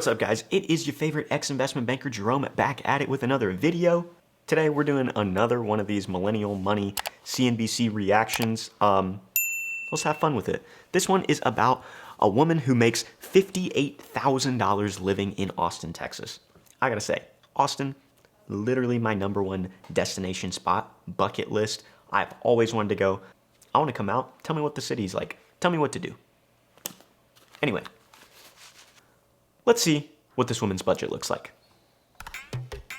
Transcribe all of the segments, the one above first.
What's up, guys? It is your favorite ex-investment banker, Jerome, back at it with another video. Today, we're doing another one of these Millennial Money CNBC reactions. Let's have fun with it. This one is about a woman who makes $58,000 living in Austin, Texas. I gotta say, Austin, literally my #1 destination spot, bucket list. I've always wanted to go. I want to come out. Tell me what the city's like. Tell me what to do. Anyway, let's see what this woman's budget looks like.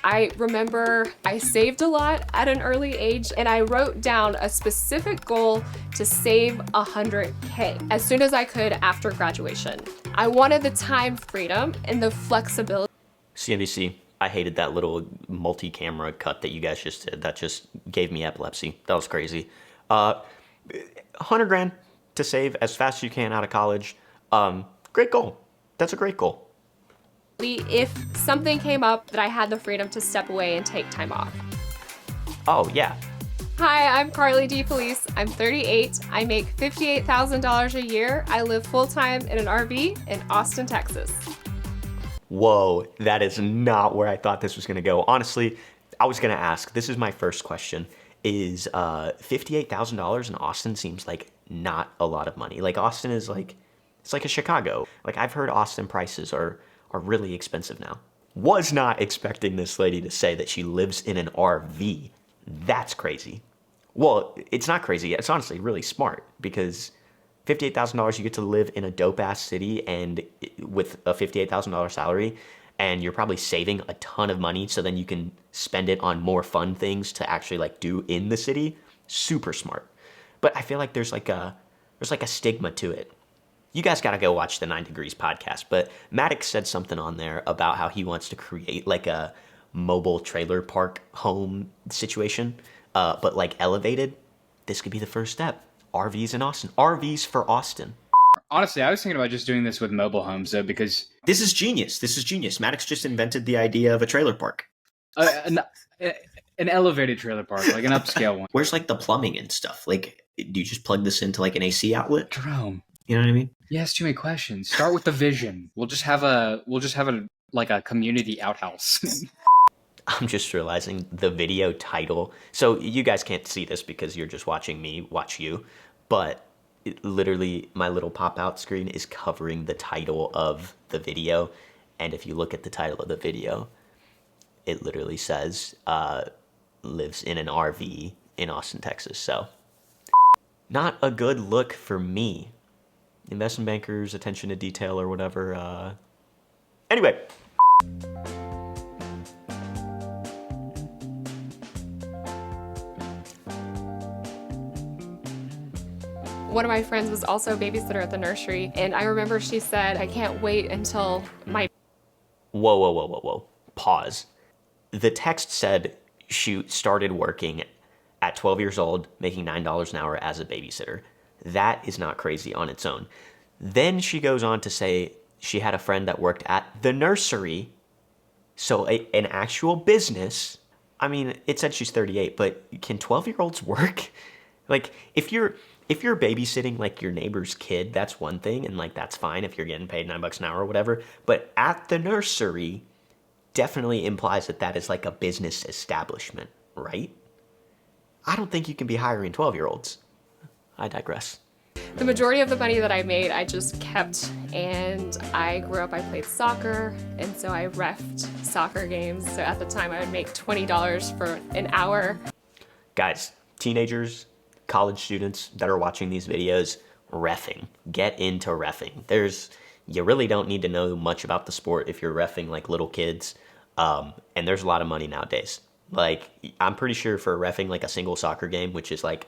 I remember I saved a lot at an early age, and I wrote down a specific goal to save $100K as soon as I could after graduation. I wanted the time freedom and the flexibility. CNBC, I hated that little multi-camera cut that you guys just did. That just gave me epilepsy. That was crazy. 100 grand to save as fast as you can out of college. Great goal. That's a great goal. If something came up that I had the freedom to step away and take time off. Oh, yeah. Hi, I'm Carly DeFelice. I'm 38. I make $58,000 a year. I live full-time in an RV in Austin, Texas. Whoa, that is not where I thought this was going to go. Honestly, I was going to ask, this is my first question, is $58,000 in Austin seems like not a lot of money. Like, Austin is like, it's like a Chicago. Like, I've heard Austin prices are really expensive now. Was not expecting this lady to say that she lives in an RV. That's crazy. Well, it's not crazy. It's honestly really smart because $58,000, you get to live in a dope-ass city and with a $58,000 salary, and you're probably saving a ton of money so then you can spend it on more fun things to actually like do in the city. Super smart. But I feel like there's like a stigma to it. You guys got to go watch the 9 Degrees podcast, but Maddox said something on there about how he wants to create like a mobile trailer park home situation, but like elevated. This could be the first step. RVs in Austin. RVs for Austin. Honestly, I was thinking about just doing this with mobile homes though, because This is genius. This is genius. Maddox just invented the idea of a trailer park. an elevated trailer park, like an upscale one. Where's like the plumbing and stuff? Like, do you just plug this into like an AC outlet? Jerome, You know what I mean? you asked too many questions. Start with the vision. We'll just have a like a community outhouse. I'm just realizing the video title. So you guys can't see this because you're just watching me watch you, but literally my little pop-out screen is covering the title of the video. And if you look at the title of the video, it literally says, lives in an RV in Austin, Texas. So not a good look for me. Investment bankers, attention to detail or whatever. Anyway. One of my friends was also a babysitter at the nursery, and I remember she said, I can't wait until my... Whoa. Pause. The text said she started working at 12 years old, making $9 an hour as a babysitter. That is not crazy on its own. Then she goes on to say she had a friend that worked at the nursery, so an actual business. I mean, it said she's 38, but can 12-year-olds work? Like, if you're babysitting like your neighbor's kid, that's one thing, and like that's fine if you're getting paid $9 an hour or whatever. But at the nursery definitely implies that that is like a business establishment, right? I don't think you can be hiring 12-year-olds. I digress. The majority of the money that I made, I just kept, and I grew up, I played soccer, and so I reffed soccer games. So at the time, I would make $20 for an hour. Guys, teenagers, college students that are watching these videos, reffing. Get into reffing. You really don't need to know much about the sport if you're reffing like little kids. And there's a lot of money nowadays. Like, I'm pretty sure for reffing like a single soccer game, which is like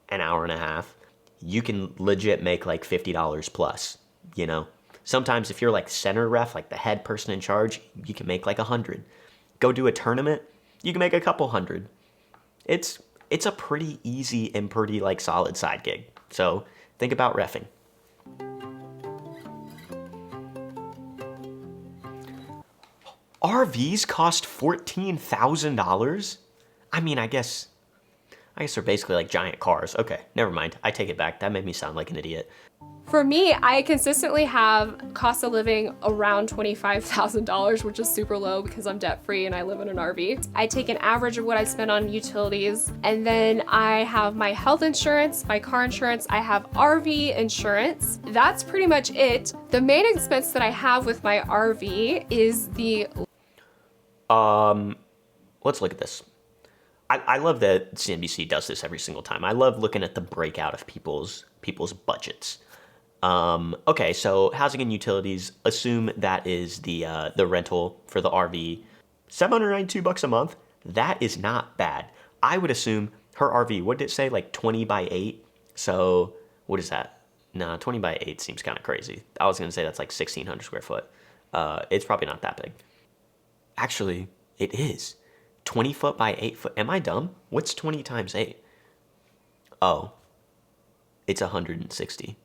an hour and a half, you can legit make like $50 plus, you know? Sometimes if you're like center ref, like the head person in charge, you can make like 100. Go do a tournament, you can make a couple hundred. It's a pretty easy and pretty like solid side gig. So think about reffing. RVs cost $14,000? I mean, I guess they're basically like giant cars. Okay, never mind. I take it back. That made me sound like an idiot. For me, I consistently have cost of living around $25,000, which is super low because I'm debt free and I live in an RV. I take an average of what I spend on utilities, and then I have my health insurance, my car insurance, I have RV insurance. That's pretty much it. The main expense that I have with my RV is the Let's look at this. I love that CNBC does this every single time. I love looking at the breakout of people's budgets. Okay, so housing and utilities, assume that is the rental for the RV. $792 a month. That is not bad. I would assume her RV, what did it say? Like 20 by 8. So what is that? Nah, 20 by 8 seems kind of crazy. I was going to say that's like 1,600 square foot. It's probably not that big. Actually, it is. 20 foot by 8 foot. Am I dumb? What's 20 times 8? Oh, it's 160.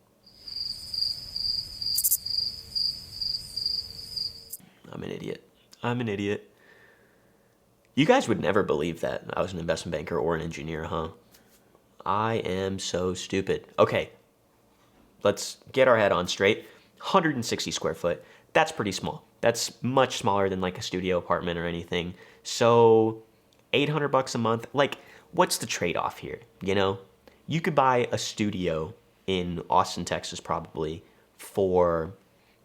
I'm an idiot. You guys would never believe that I was an investment banker or an engineer, huh? I am so stupid. Okay, let's get our head on straight. 160 square foot. That's pretty small. That's much smaller than like a studio apartment or anything. So $800 a month. Like, what's the trade-off here? You know, you could buy a studio in Austin, Texas, probably for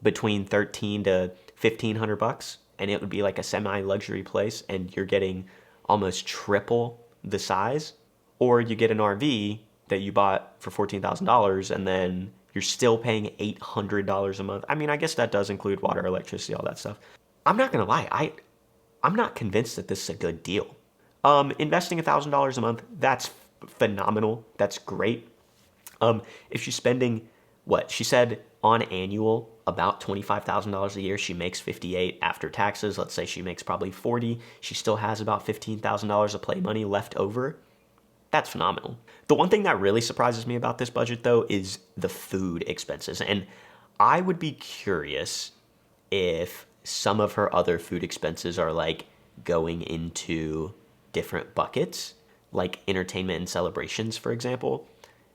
between $1,300 to $1,500, and it would be like a semi-luxury place, and you're getting almost triple the size. Or you get an RV that you bought for $14,000, and then you're still paying $800 a month. I mean, I guess that does include water, electricity, all that stuff. I'm not gonna lie, I'm not convinced that this is a good deal. Investing $1,000 a month, that's phenomenal. That's great. If she's spending, what she said on annual, about $25,000 a year, she makes $58,000 after taxes. Let's say she makes probably $40,000. She still has about $15,000 of play money left over. That's phenomenal. The one thing that really surprises me about this budget, though, is the food expenses. And I would be curious if some of her other food expenses are like going into different buckets, like entertainment and celebrations, for example,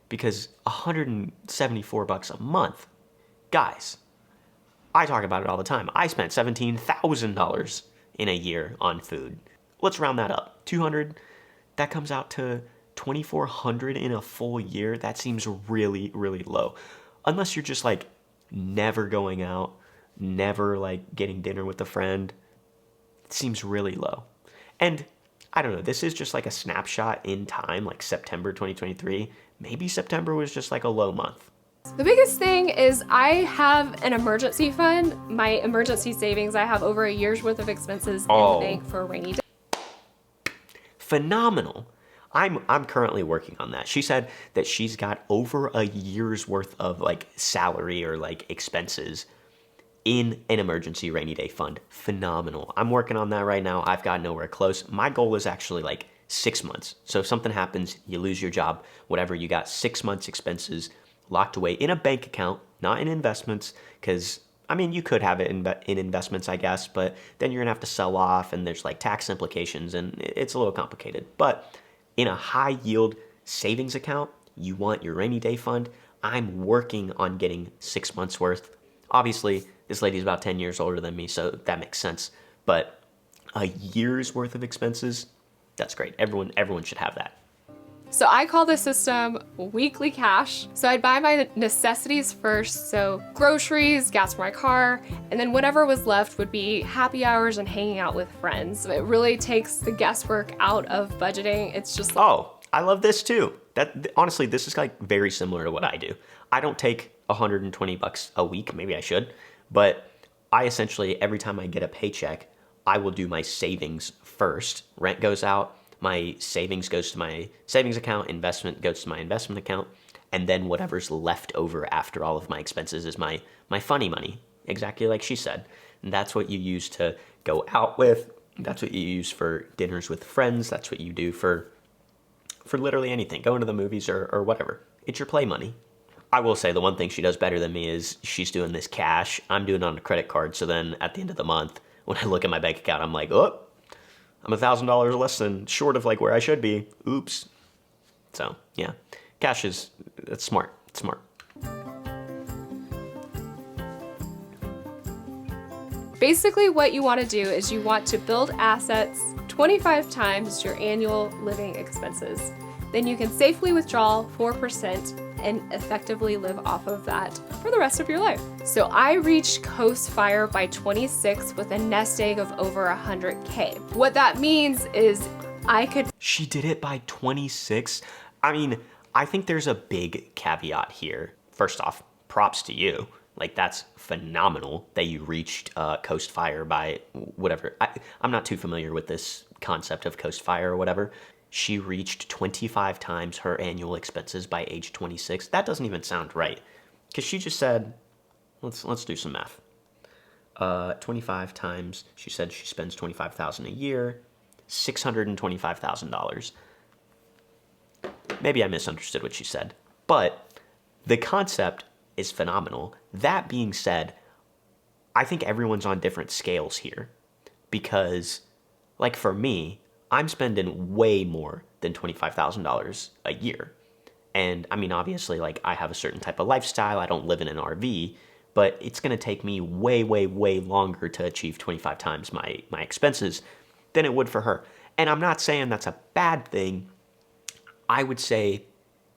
because $174 a month, guys, I talk about it all the time. I spent $17,000 in a year on food. Let's round that up. 200, that comes out to $2,400 in a full year. That seems really, really low. Unless you're just like never going out, never like getting dinner with a friend. It seems really low. And I don't know, this is just like a snapshot in time, like September 2023. Maybe September was just like a low month. The biggest thing is I have an emergency fund, my emergency savings. I have over a year's worth of expenses in the bank for a rainy day. Phenomenal. I'm currently working on that. She said that she's got over a year's worth of like salary or like expenses in an emergency rainy day fund. Phenomenal. I'm working on that right now. I've got nowhere close. My goal is actually like 6 months. So if something happens, you lose your job, whatever, you got 6 months expenses locked away in a bank account, not in investments, because I mean, you could have it in investments, I guess, but then you're gonna have to sell off and there's like tax implications and it's a little complicated. But in a high yield savings account, you want your rainy day fund. I'm working on getting 6 months worth. Obviously, this lady's about 10 years older than me, so that makes sense. But a year's worth of expenses, that's great. Everyone should have that. So I call this system weekly cash. So I'd buy my necessities first, so groceries, gas for my car, and then whatever was left would be happy hours and hanging out with friends. It really takes the guesswork out of budgeting. It's just like, oh, I love this too. Honestly, this is like very similar to what I do. I don't take $120 a week, maybe I should, but I essentially, every time I get a paycheck, I will do my savings first. Rent goes out, my savings goes to my savings account, investment goes to my investment account, and then whatever's left over after all of my expenses is my funny money, exactly like she said. And that's what you use to go out with. That's what you use for dinners with friends. That's what you do for literally anything, going to the movies or whatever. It's your play money. I will say the one thing she does better than me is she's doing this cash. I'm doing it on a credit card. So then at the end of the month, when I look at my bank account, I'm like, oh, I'm $1,000 less than short of like where I should be. Oops. So yeah, cash that's smart. It's smart. Basically, what you want to do is you want to build assets 25 times your annual living expenses. Then you can safely withdraw 4% and effectively live off of that for the rest of your life. So I reached Coast Fire by 26 with a nest egg of over 100K. What that means is I could... She did it by 26? I mean, I think there's a big caveat here. First off, props to you. Like, that's phenomenal that you reached Coast Fire by whatever. I'm not too familiar with this concept of Coast Fire or whatever. She reached 25 times her annual expenses by age 26. That doesn't even sound right. Because she just said, let's do some math. 25 times, she said she spends $25,000 a year, $625,000. Maybe I misunderstood what she said. But the concept is phenomenal. That being said, I think everyone's on different scales here. Because, like for me, I'm spending way more than $25,000 a year. And I mean, obviously, like I have a certain type of lifestyle. I don't live in an RV, but it's going to take me way, way, way longer to achieve 25 times my expenses than it would for her. And I'm not saying that's a bad thing. I would say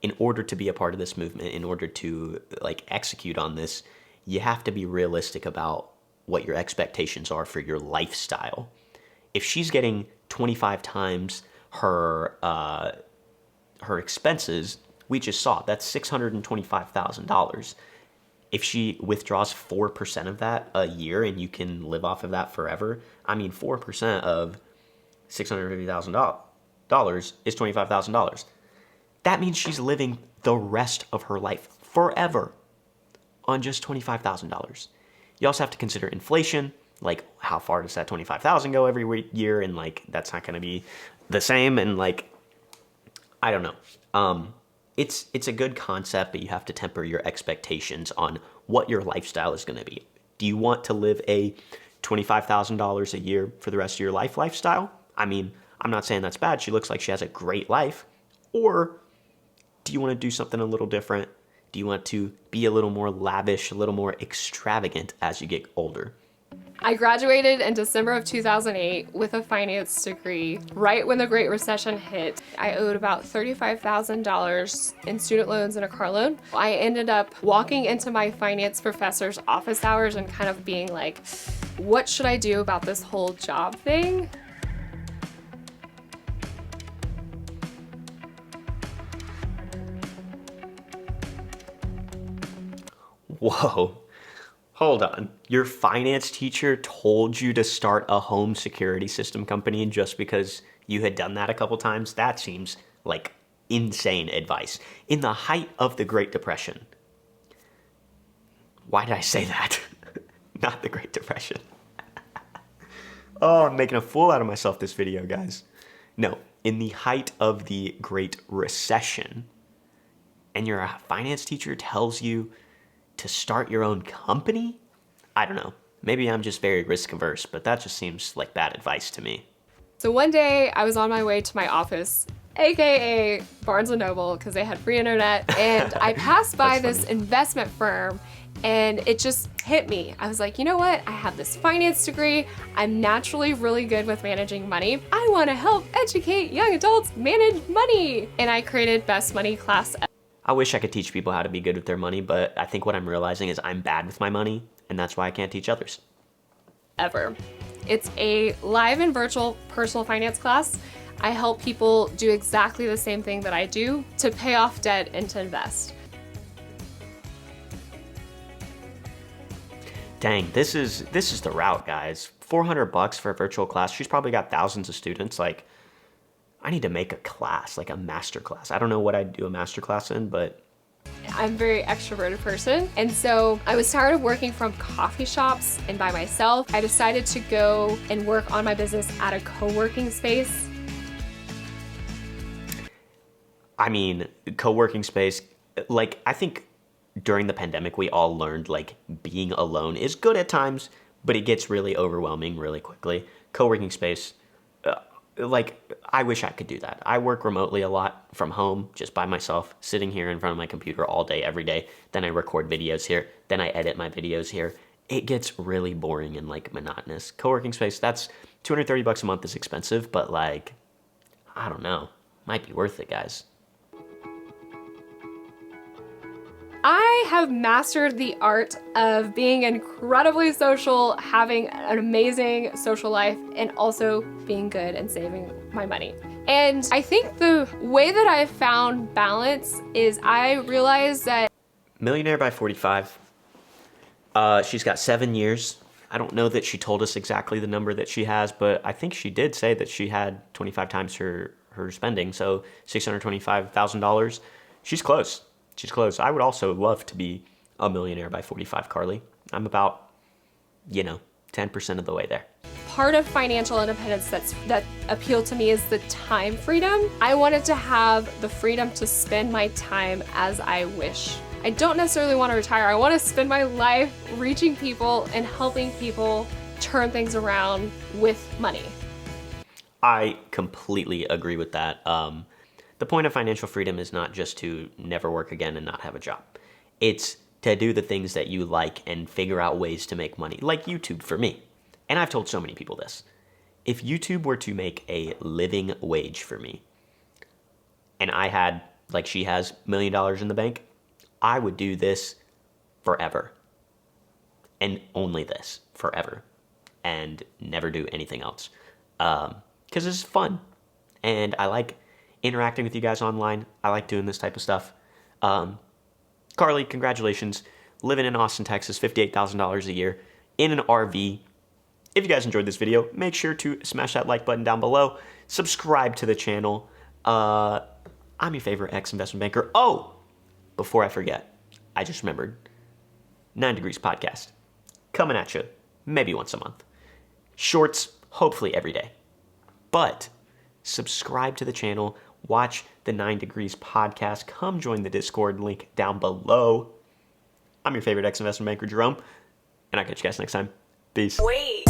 in order to be a part of this movement, in order to like execute on this, you have to be realistic about what your expectations are for your lifestyle. If she's getting 25 times her expenses, we just saw that's $625,000. If she withdraws 4% of that a year and you can live off of that forever, I mean 4% of $650,000 is $25,000. That means she's living the rest of her life forever on just $25,000. You also have to consider inflation. Like, how far does that $25,000 go every year? And like, that's not going to be the same. And like, I don't know. It's a good concept, but you have to temper your expectations on what your lifestyle is going to be. Do you want to live a $25,000 a year for the rest of your life lifestyle? I mean, I'm not saying that's bad. She looks like she has a great life. Or do you want to do something a little different? Do you want to be a little more lavish, a little more extravagant as you get older? I graduated in December of 2008 with a finance degree right when the Great Recession hit. I owed about $35,000 in student loans and a car loan. I ended up walking into my finance professor's office hours and kind of being like, what should I do about this whole job thing? Whoa. Hold on. Your finance teacher told you to start a home security system company just because you had done that a couple times? That seems like insane advice. In the height of the Great Depression. Why did I say that? Not the Great Depression. Oh, I'm making a fool out of myself this video, guys. No, in the height of the Great Recession. And your finance teacher tells you to start your own company? I don't know. Maybe I'm just very risk averse, but that just seems like bad advice to me. So one day I was on my way to my office, aka Barnes & Noble, because they had free internet, and I passed by this investment firm and it just hit me. I was like, you know what? I have this finance degree. I'm naturally really good with managing money. I want to help educate young adults manage money. And I created Best Money Class. I wish I could teach people how to be good with their money, but I think what I'm realizing is I'm bad with my money, and that's why I can't teach others. Ever. It's a live and virtual personal finance class. I help people do exactly the same thing that I do to pay off debt and to invest. Dang, this is the route, guys. $400 for a virtual class. She's probably got thousands of students. Like, I need to make a class, like a master class. I don't know what I'd do a master class in, but I'm a very extroverted person, and so I was tired of working from coffee shops and by myself. I decided to go and work on my business at a co-working space. I mean, co-working space, like, I think during the pandemic, we all learned, like, being alone is good at times, but it gets really overwhelming really quickly. Co-working space, like, I wish I could do that. I work remotely a lot from home, just by myself, sitting here in front of my computer all day, every day. Then I record videos here. Then I edit my videos here. it gets really boring and like monotonous. Co-working space, that's $230 a month is expensive, but like, I don't know, might be worth it, guys. I have mastered the art of being incredibly social, having an amazing social life, and also being good and saving my money. And I think the way that I've found balance is I realized that Millionaire by 45. She's got 7 years. I don't know that she told us exactly the number that she has, but I think she did say that she had 25 times her spending, so $625,000. She's close. She's close. I would also love to be a millionaire by 45, Carly. I'm about, 10% of the way there. part of financial independence that appealed to me is the time freedom. I wanted to have the freedom to spend my time as I wish. I don't necessarily want to retire. I want to spend my life reaching people and helping people turn things around with money. I completely agree with that. The point of financial freedom is not just to never work again and not have a job. It's to do the things that you like and figure out ways to make money, like YouTube for me. And I've told so many people this. If YouTube were to make a living wage for me, and I had, like she has, $1 million in the bank, I would do this forever. And only this forever. And never do anything else. Because it's fun. And I like interacting with you guys online. I like doing this type of stuff. Carly, congratulations. Living in Austin, Texas, $58,000 a year in an RV. If you guys enjoyed this video, make sure to smash that like button down below. Subscribe to the channel. I'm your favorite ex-investment banker. Oh, before I forget, I just remembered. 9 Degrees Podcast. Coming at you, maybe once a month. Shorts, hopefully every day. But subscribe to the channel. Watch the 9 Degrees Podcast. Come join the Discord, link down below. I'm your favorite ex-investment banker, Jerome. And I'll catch you guys next time. Peace. Wait.